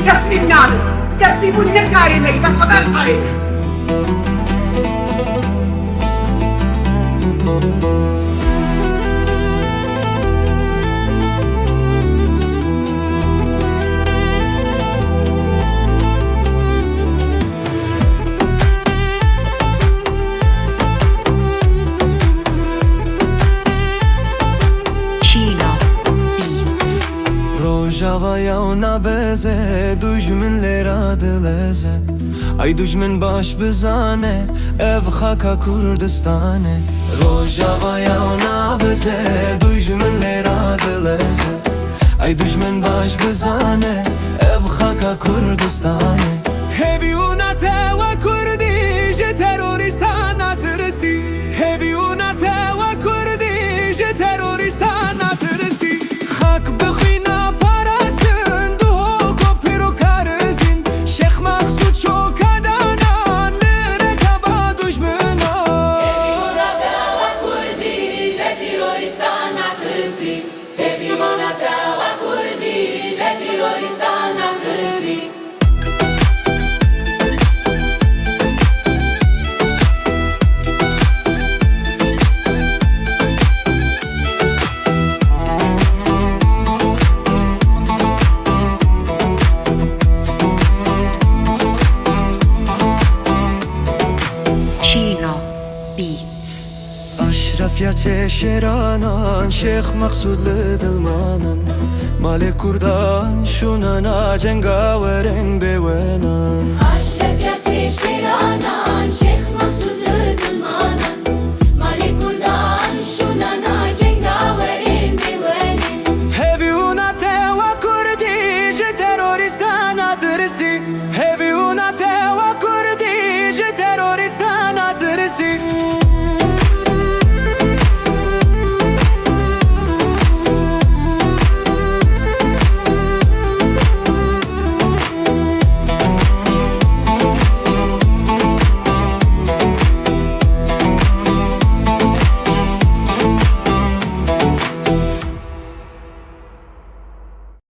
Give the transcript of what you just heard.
دەستی ناڵ دەستی بوون نەکارێنەی بە خەدار کارێنە Rojava una beze, dujmin lera dileze. Ay dujmin baş bizane, ev xaka Kurdistane. Rojava una beze, dujmin lera dileze. Ay dujmin baş bizane, ev xaka Kurdistane. Hevi una tewa kurdi, je teröristana tırsi. Hevi una tewa kurdi, je teröristana tırsi. Hak bıkhina أشرف يا تشيرانا شيخ مقصود لدلمانا مالك كردان شونانا جنگاورن بوينا أشرف يا تشيرانا شيخ مقصود لدلمانا